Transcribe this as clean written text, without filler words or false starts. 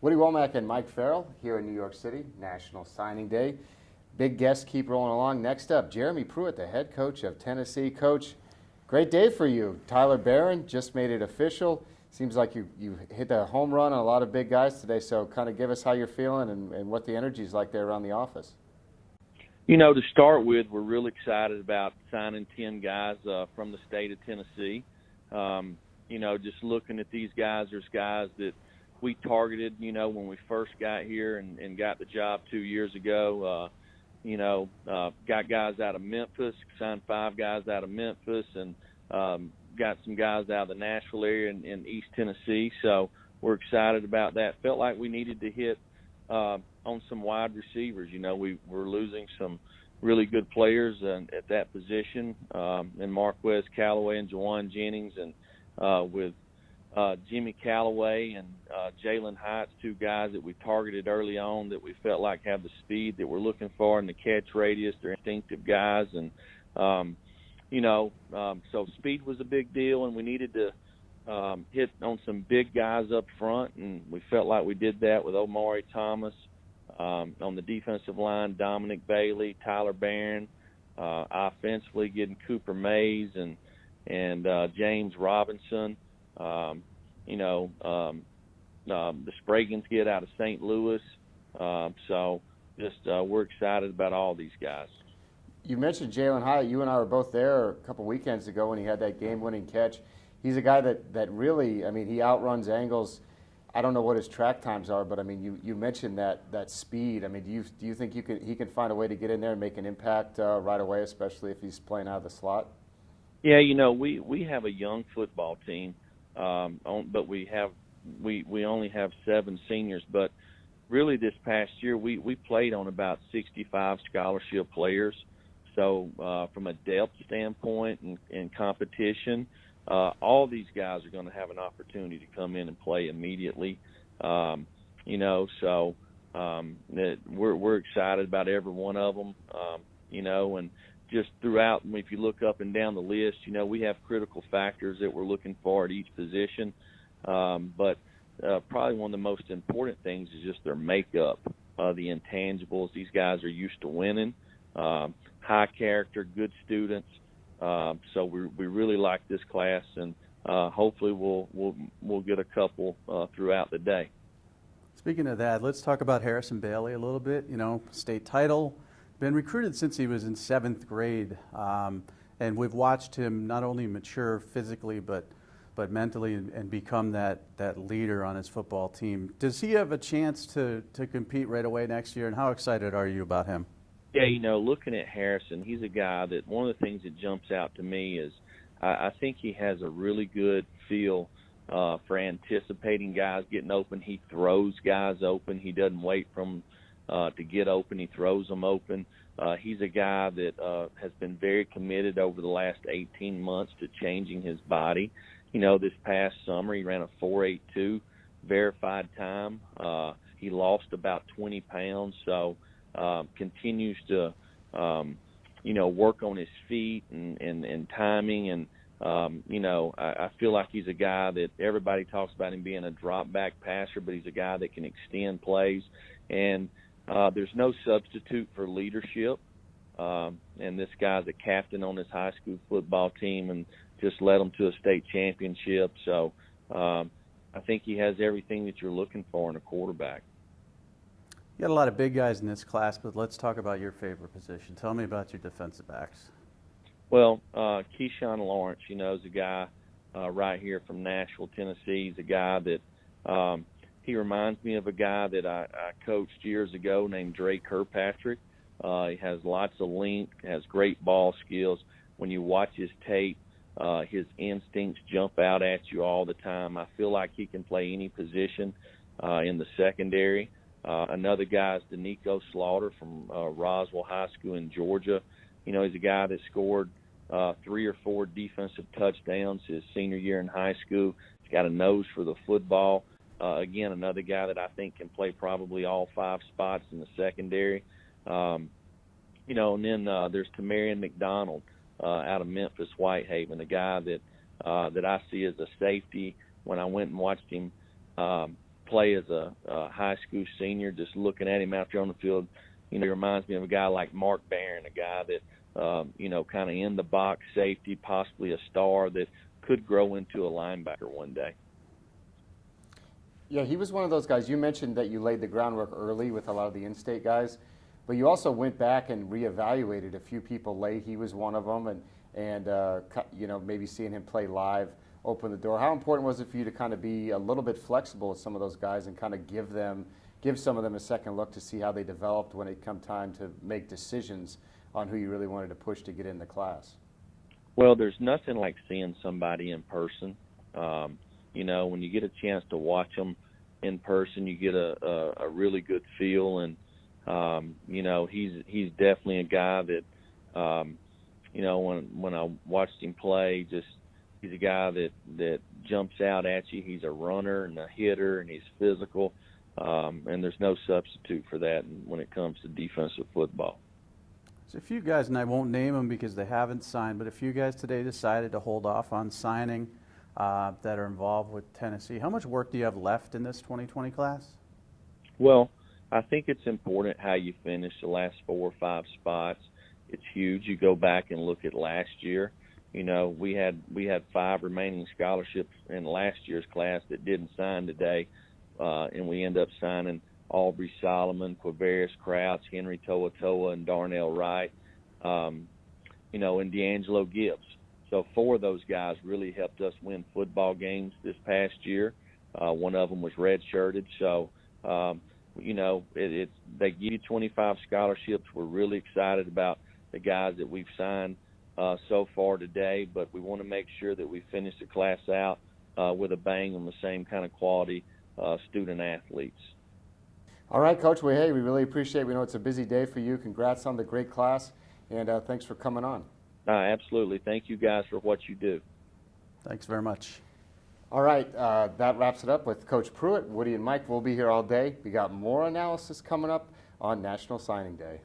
Woody Wommack and Mike Farrell here in New York City, National Signing Day. Big guests keep rolling along. Next up, Jeremy Pruitt, the head coach of Tennessee. Coach, great day for you. Tyler Barron just made it official. Seems like you hit a home run on a lot of big guys today, so kind of give us how you're feeling and what the energy is like there around the office. You know, to start with, we're real excited about signing 10 guys from the state of Tennessee. You know, just looking at these guys, there's guys that we targeted, you know, when we first got here and got the job 2 years ago. Got guys out of Memphis, signed 5 guys out of Memphis, and got some guys out of the Nashville area in East Tennessee. So we're excited about that. Felt like we needed to hit on some wide receivers. You know, we're losing some really good players at that position, in Marquez Callaway and Jawan Jennings, and with Jimmy Callaway and Jalen Heights, 2 guys that we targeted early on that we felt like have the speed that we're looking for and the catch radius. They're instinctive guys, and so speed was a big deal, and we needed to hit on some big guys up front, and we felt like we did that with Omari Thomas. On the defensive line, Dominic Bailey, Tyler Barron. Offensively, getting Cooper Mays and James Robinson. The Spragans get out of St. Louis. We're excited about all these guys. You mentioned Jalen Hyatt. You and I were both there a couple weekends ago when he had that game-winning catch. He's a guy that really, I mean, he outruns angles. I don't know what his track times are, but I mean, you mentioned that speed. I mean, do you think he can find a way to get in there and make an impact right away, especially if he's playing out of the slot? Yeah, you know, we have a young football team, but we only have 7 seniors. But really, this past year we played on about 65 scholarship players. So from a depth standpoint and competition, all these guys are going to have an opportunity to come in and play immediately. We're excited about every one of them. And just throughout, if you look up and down the list, you know, we have critical factors that we're looking for at each position. But probably one of the most important things is just their makeup, the intangibles. These guys are used to winning, high character, good students. So we really like this class, and hopefully we'll get a couple throughout the day. Speaking of that, let's talk about Harrison Bailey a little bit. You know, state title, been recruited since he was in 7th grade, and we've watched him not only mature physically but mentally and become that leader on his football team. Does he have a chance to compete right away next year, and how excited are you about him? Yeah, you know, looking at Harrison, he's a guy that one of the things that jumps out to me is I think he has a really good feel for anticipating guys getting open. He throws guys open. He doesn't wait for them to get open. He throws them open. He's a guy that has been very committed over the last 18 months to changing his body. You know, this past summer he ran a 4.82 verified time. He lost about 20 pounds, so continues to, work on his feet and timing. And, I feel like he's a guy that everybody talks about him being a drop-back passer, but he's a guy that can extend plays. And there's no substitute for leadership. And this guy's a captain on his high school football team and just led them to a state championship. So I think he has everything that you're looking for in a quarterback. You got a lot of big guys in this class, but let's talk about your favorite position. Tell me about your defensive backs. Well, Keyshawn Lawrence, you know, is a guy right here from Nashville, Tennessee. He's a guy that he reminds me of a guy that I coached years ago named Dre Kirkpatrick. He has lots of length, has great ball skills. When you watch his tape, his instincts jump out at you all the time. I feel like he can play any position in the secondary. Another guy is Danico Slaughter from Roswell High School in Georgia. You know, he's a guy that scored 3 or 4 defensive touchdowns his senior year in high school. He's got a nose for the football. Again, another guy that I think can play probably all 5 spots in the secondary. And then there's Tamarian McDonald out of Memphis Whitehaven, a guy that I see as a safety when I went and watched him play as a high school senior, just looking at him out there on the field, he reminds me of a guy like Mark Barron, a guy that, kind of in the box safety, possibly a star that could grow into a linebacker one day. Yeah, he was one of those guys. You mentioned that you laid the groundwork early with a lot of the in-state guys, but you also went back and reevaluated a few people late. He was one of them, and maybe seeing him play live opened the door. How important was it for you to kind of be a little bit flexible with some of those guys and kind of give some of them a second look to see how they developed when it come time to make decisions on who you really wanted to push to get in the class? Well, there's nothing like seeing somebody in person. When you get a chance to watch them in person, you get a really good feel. And, he's definitely a guy that, when I watched him play, he's a guy that jumps out at you. He's a runner and a hitter, and he's physical. And there's no substitute for that when it comes to defensive football. So a few guys, and I won't name them because they haven't signed, but a few guys today decided to hold off on signing that are involved with Tennessee. How much work do you have left in this 2020 class? Well, I think it's important how you finish the last 4 or 5 spots. It's huge. You go back and look at last year. We had 5 remaining scholarships in last year's class that didn't sign today, and we end up signing Aubrey Solomon, Quavarius Krauts, Henry Toa, and Darnell Wright, and D'Angelo Gibbs. So 4 of those guys really helped us win football games this past year. One of them was redshirted. So, they give you 25 scholarships. We're really excited about the guys that we've signed so far today, but we want to make sure that we finish the class out with a bang on the same kind of quality student athletes. All right, Coach. Well, hey, we really appreciate it. We know it's a busy day for you. Congrats on the great class, and thanks for coming on. Absolutely. Thank you guys for what you do. Thanks very much. All right, that wraps it up with Coach Pruitt. Woody and Mike will be here all day. We got more analysis coming up on National Signing Day.